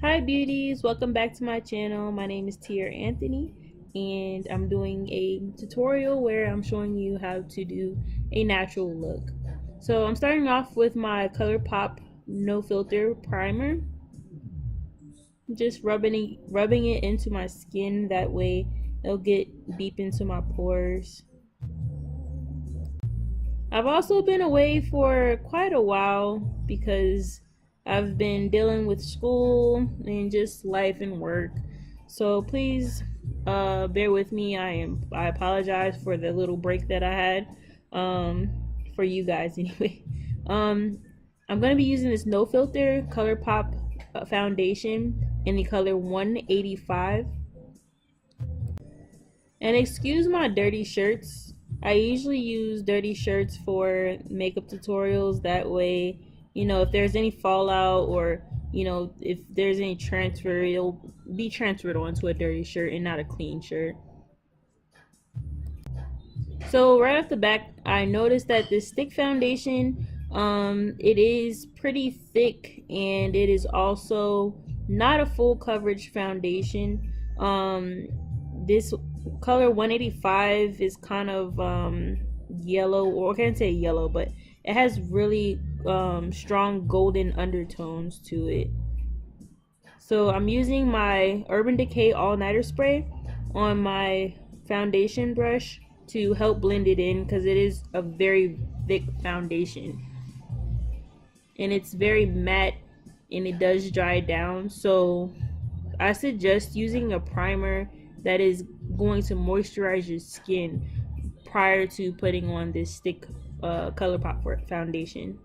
Hi beauties, welcome back to my channel. My name is Tia Anthony and I'm doing a tutorial where I'm showing you how to do a natural look. So I'm starting off with my Colourpop no filter primer. Just rubbing it into my skin, that way it'll get deep into my pores. I've also been away for quite a while because I've been dealing with school and just life and work. So please bear with me. I apologize for the little break that I had. For you guys anyway. Um I'm gonna be using this no filter Colourpop foundation in the color 185. And excuse my dirty shirts. I usually use dirty shirts for makeup tutorials. That way, if there's any fallout or, if there's any transfer, it'll be transferred onto a dirty shirt and not a clean shirt. So right off the back, I noticed that this stick foundation, it is pretty thick and it is also not a full coverage foundation. This color 185 is kind of yellow, or I can't say yellow, but it has really strong golden undertones to it. So I'm using my Urban Decay All Nighter Spray on my foundation brush to help blend it in, because it is a very thick foundation and it's very matte and it does dry down. So I suggest using a primer that is going to moisturize your skin prior to putting on this stick Colourpop foundation.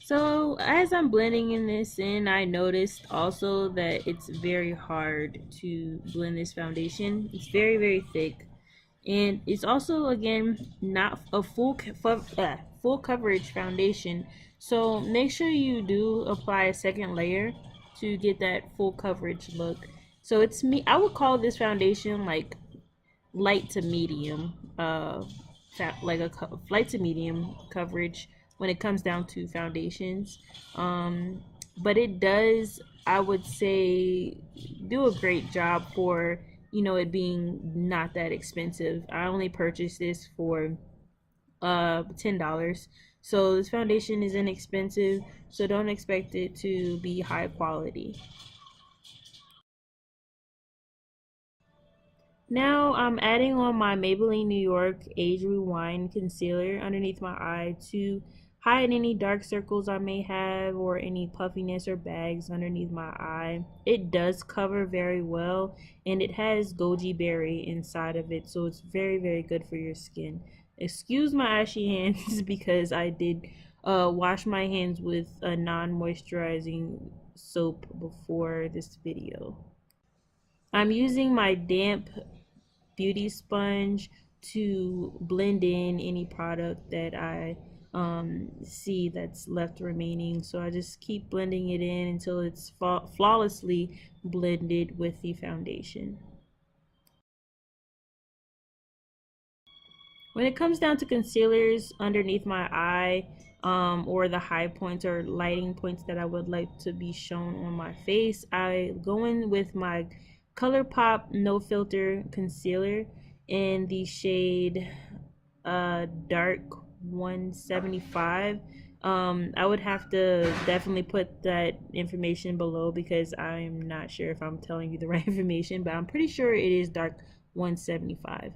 So as I'm blending in this in, I noticed also that it's very hard to blend this foundation. It's very, very thick. And it's also, again, not a full coverage foundation. So make sure you do apply a second layer to get that full coverage look. So I would call this foundation like light to medium, like a light to medium coverage when it comes down to foundations. But it does, I would say, do a great job for it being not that expensive. I only purchased this for $10. So this foundation is inexpensive, so don't expect it to be high quality. Now I'm adding on my Maybelline New York Age Rewind Concealer underneath my eye to hide any dark circles I may have or any puffiness or bags underneath my eye. It does cover very well and it has goji berry inside of it, so it's very, very good for your skin. Excuse my ashy hands because I did wash my hands with a non-moisturizing soap before this video. I'm using my damp beauty sponge to blend in any product that I see that's left remaining. So I just keep blending it in until it's flawlessly blended with the foundation. When it comes down to concealers underneath my eye, or the high points or lighting points that I would like to be shown on my face, I go in with my Colourpop No Filter Concealer in the shade Dark 175. I would have to definitely put that information below because I'm not sure if I'm telling you the right information, but I'm pretty sure it is Dark 175.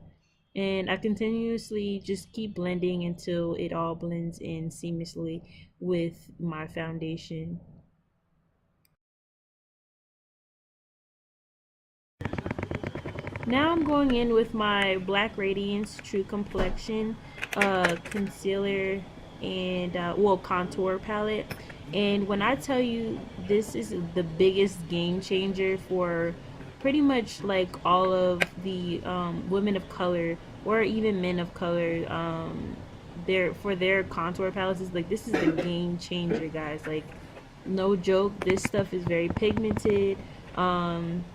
And I continuously just keep blending until it all blends in seamlessly with my foundation. Now I'm going in with my Black Radiance True Complexion concealer and contour palette. And when I tell you, this is the biggest game changer for pretty much like all of the women of color or even men of color, their for their contour palettes is like this is the game changer, guys. Like no joke, this stuff is very pigmented. um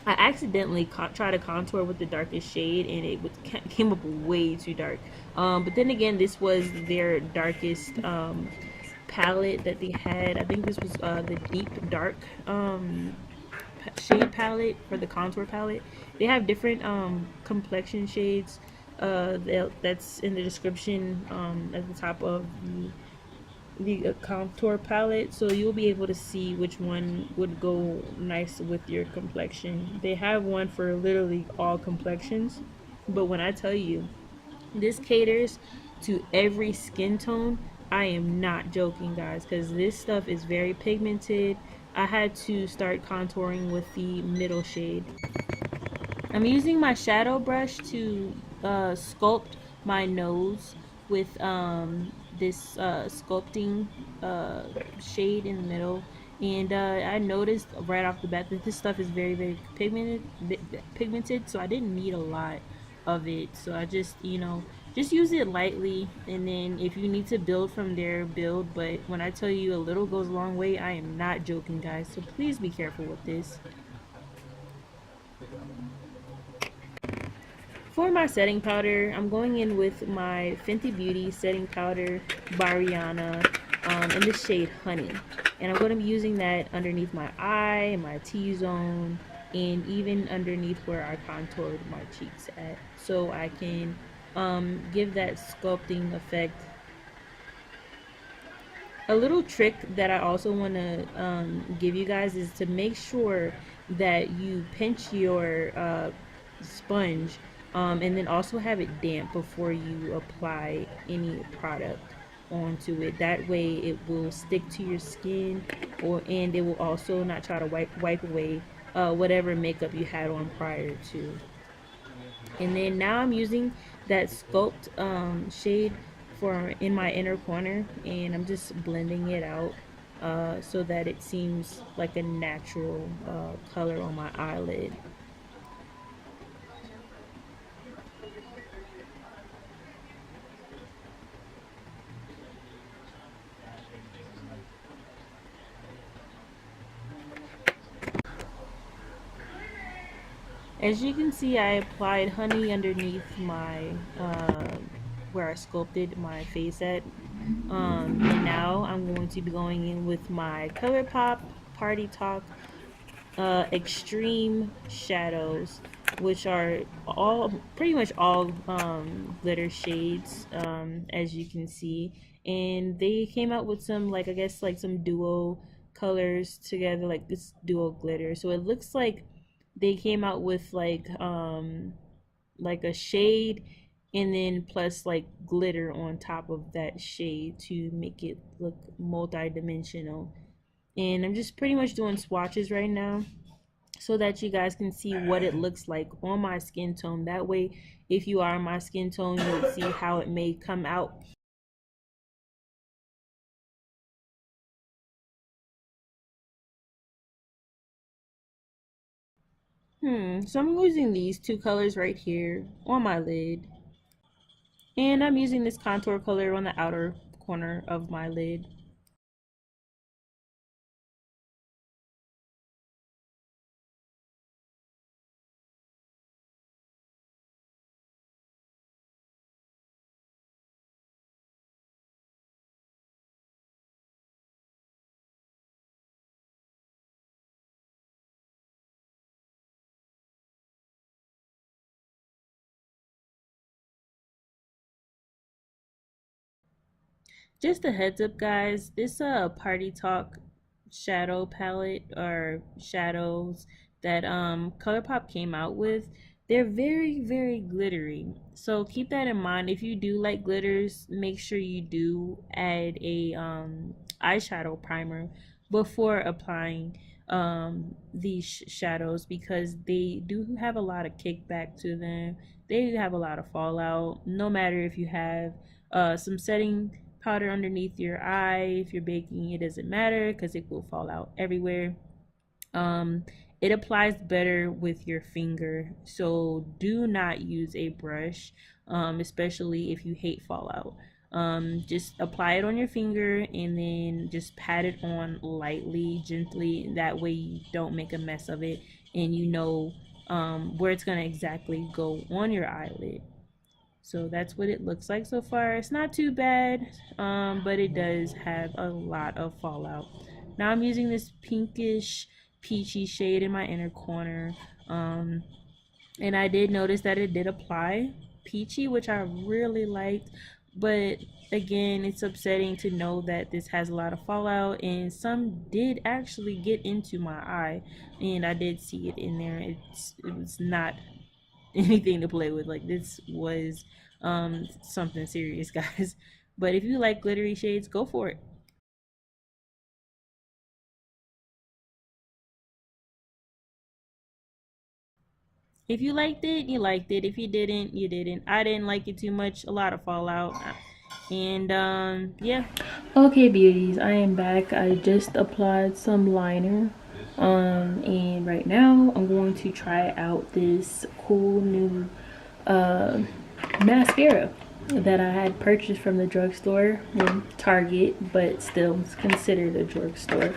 I accidentally tried to contour with the darkest shade, and came up way too dark. But then again, this was their darkest palette that they had. I think this was the deep dark shade palette for the contour palette. They have different complexion shades. That's in the description at the top of the contour palette, so you'll be able to see which one would go nice with your complexion. They have one for literally all complexions, but when I tell you this caters to every skin tone, I am not joking, guys, because this stuff is very pigmented. I had to start contouring with the middle shade. I'm using my shadow brush to sculpt my nose with this sculpting uh, shade in the middle. And I noticed right off the bat that this stuff is very, very pigmented, so I didn't need a lot of it. So I just, just use it lightly, and then if you need to build from there, build. But when I tell you a little goes a long way, I am not joking, guys. So please be careful with this. For my setting powder, I'm going in with my Fenty Beauty setting powder by Rihanna in the shade Honey. And I'm going to be using that underneath my eye, my T-zone, and even underneath where I contoured my cheeks at. So I can give that sculpting effect. A little trick that I also want to give you guys is to make sure that you pinch your sponge, and then also have it damp before you apply any product onto it. That way it will stick to your skin, and it will also not try to wipe away whatever makeup you had on prior to. And then now I'm using that sculpt shade for in my inner corner, and I'm just blending it out so that it seems like a natural color on my eyelid. As you can see, I applied honey underneath my where I sculpted my face at. And now I'm going to be going in with my Colourpop Party Talk Extreme Shadows, which are all pretty much all glitter shades, as you can see. And they came out with some, like, I guess like some duo colors together, like this duo glitter. So it looks like they came out with like a shade, and then plus like glitter on top of that shade to make it look multi-dimensional. And I'm just pretty much doing swatches right now so that you guys can see what it looks like on my skin tone. That way, if you are my skin tone, you'll see how it may come out. So I'm using these two colors right here on my lid. And I'm using this contour color on the outer corner of my lid. Just a heads up, guys, this Party Talk shadow palette, or shadows that Colourpop came out with, they're very, very glittery. So keep that in mind. If you do like glitters, make sure you do add a eyeshadow primer before applying these shadows, because they do have a lot of kickback to them. They have a lot of fallout, no matter if you have some setting powder underneath your eye. If you're baking, it doesn't matter because it will fall out everywhere. um it applies better with your finger. So do not use a brush, especially if you hate fallout. Just apply it on your finger and then just pat it on lightly, gently. That way you don't make a mess of it, and you know where it's gonna exactly go on your eyelid. So that's what it looks like so far. It's not too bad, but it does have a lot of fallout. Now I'm using this pinkish peachy shade in my inner corner, and I did notice that it did apply peachy, which I really liked. But again, it's upsetting to know that this has a lot of fallout, and some did actually get into my eye, and I did see it in there. It was not anything to play with. Like, this was something serious, guys. But if you like glittery shades, go for it. If you liked it, you liked it. If you didn't, you didn't. I didn't like it too much. A lot of fallout. And yeah. Okay, beauties, I am back. I just applied some liner. And right now I'm going to try out this cool new mascara that I had purchased from the drugstore in Target, but still it's considered a drugstore.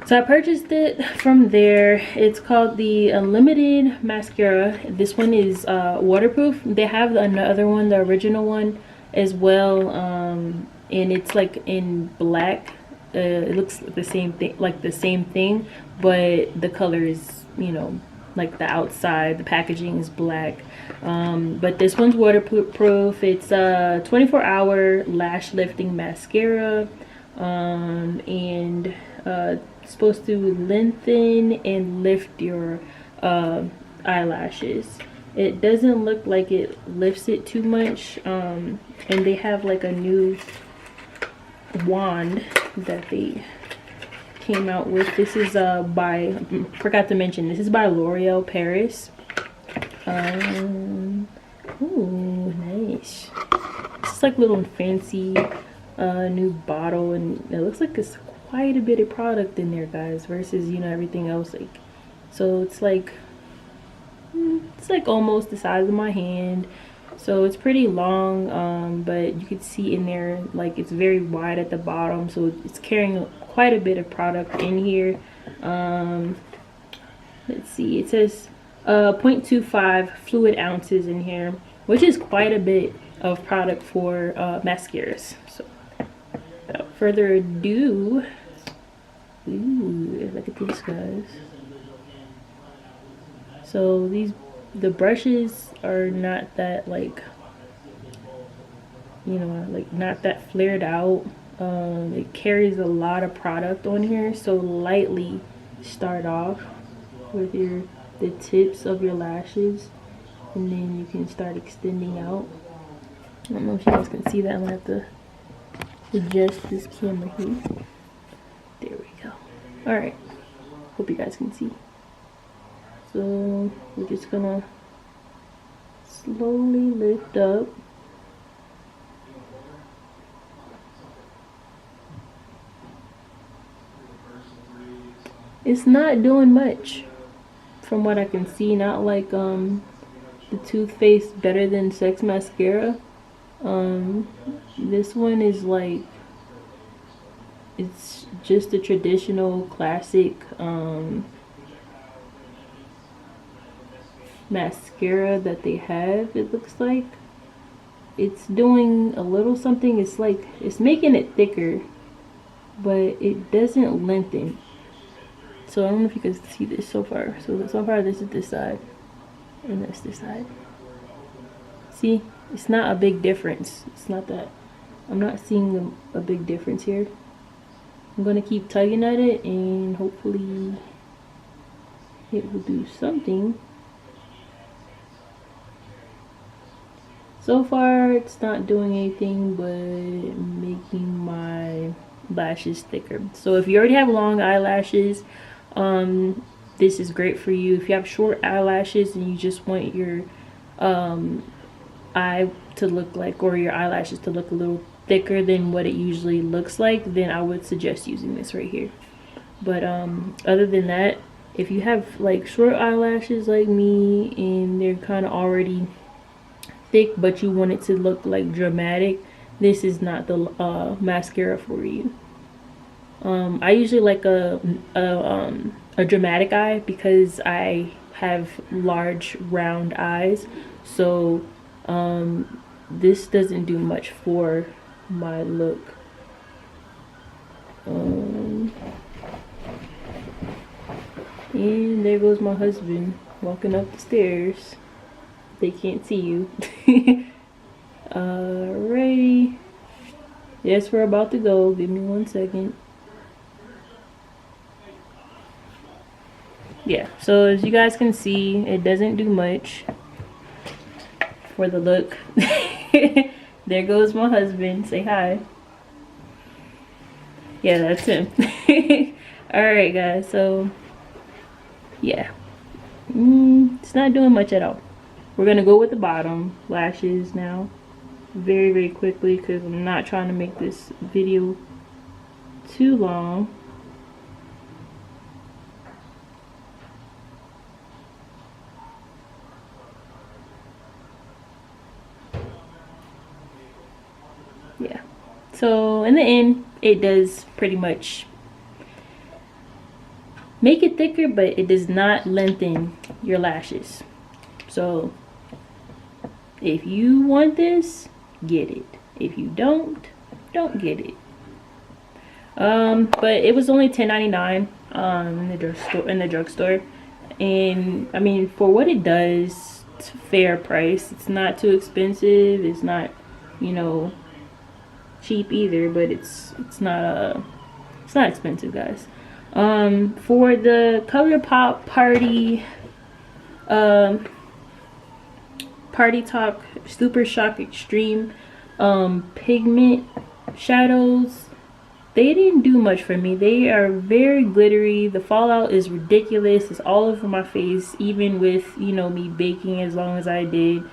So I purchased it from there. It's called the Unlimited Mascara. This one is waterproof. They have another one, the original one as well, and it's like in black. It looks the same thing, like the same thing, but the color is, you know, like the outside, the packaging is black. But this one's waterproof. It's a 24-hour lash lifting mascara, and supposed to lengthen and lift your eyelashes. It doesn't look like it lifts it too much, and they have like a new wand that they came out with. This is by, forgot to mention, this is by L'Oreal Paris. Ooh, nice. It's like little fancy new bottle, and it looks like it's quite a bit of product in there, guys, versus, you know, everything else. Like, so it's like almost the size of my hand, so it's pretty long, but you can see in there, like, it's very wide at the bottom, so it's carrying quite a bit of product in here. Let's see, it says 0.25 fluid ounces in here, which is quite a bit of product for mascaras. So without further ado, ooh, look at these guys. So the brushes are not that, like, you know, like, not that flared out. It carries a lot of product on here, so lightly start off with the tips of your lashes, and then you can start extending out. I don't know if you guys can see that. I'm gonna have to adjust this camera here. There we go. All right, hope you guys can see. So we're just gonna slowly lift up. It's not doing much from what I can see, not like the Too Faced Better Than Sex mascara. This one is like, it's just a traditional classic mascara that they have. It looks like it's doing a little something. It's like, it's making it thicker, but it doesn't lengthen. So I don't know if you can see this so far. So far this is this side, and that's this side. See, it's not a big difference. It's not that, I'm not seeing a big difference here. I'm gonna keep tugging at it, and hopefully it will do something. So far it's not doing anything but making my lashes thicker. So if you already have long eyelashes, this is great for you. If you have short eyelashes and you just want your eye to look like, or your eyelashes to look a little thicker than what it usually looks like, then I would suggest using this right here. But other than that, if you have like short eyelashes like me and they're kind of already thick but you want it to look like dramatic, this is not the mascara for you. I usually like a dramatic eye because I have large round eyes, so this doesn't do much for my look. And there goes my husband walking up the stairs. They can't see you. Alrighty. Yes, we're about to go. Give me 1 second. Yeah, so as you guys can see, it doesn't do much for the look. There goes my husband. Say hi. Yeah, that's him. Alright guys, so yeah, it's not doing much at all. We're gonna go with the bottom lashes now very quickly because I'm not trying to make this video too long. Yeah, so in the end it does pretty much make it thicker, but it does not lengthen your lashes. So if you want this, get it. If you don't get it. But it was only $10.99 in the drugstore, and I mean, for what it does, it's a fair price. It's not too expensive. It's not, you know, cheap either, but it's not expensive, guys. For the Colourpop Party Talk Super Shock Extreme pigment shadows, they didn't do much for me. They are very glittery. The fallout is ridiculous. It's all over my face, even with, you know, me baking as long as I did.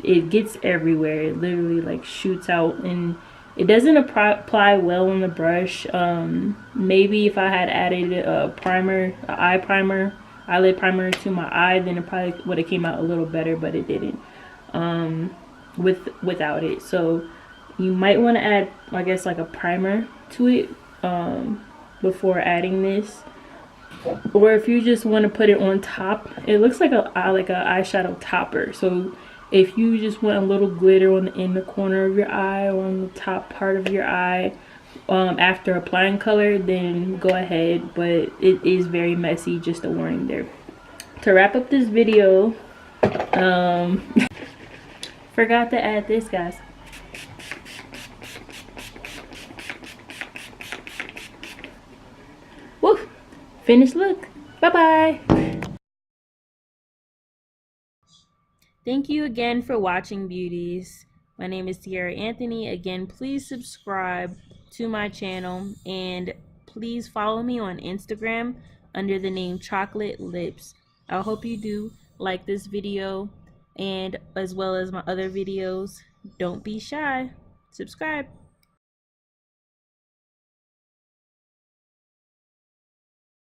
It gets everywhere. It literally like shoots out, and it doesn't apply well on the brush. Maybe if I had added a primer, eyelid primer to my eye, then it probably would have came out a little better, but it didn't without it. So you might want to add, I guess, like a primer to it before adding this. Or if you just want to put it on top, it looks like a eyeshadow topper. So if you just want a little glitter on the inner corner of your eye or on the top part of your eye after applying color, then go ahead. But it is very messy, just a warning there. To wrap up this video, forgot to add this, guys. Woo! Finished look. Bye-bye. Thank you again for watching, beauties. My name is Tiara Anthony. Again, please subscribe to my channel and please follow me on Instagram under the name Chocolate Lips. I hope you do like this video and as well as my other videos. Don't be shy. Subscribe.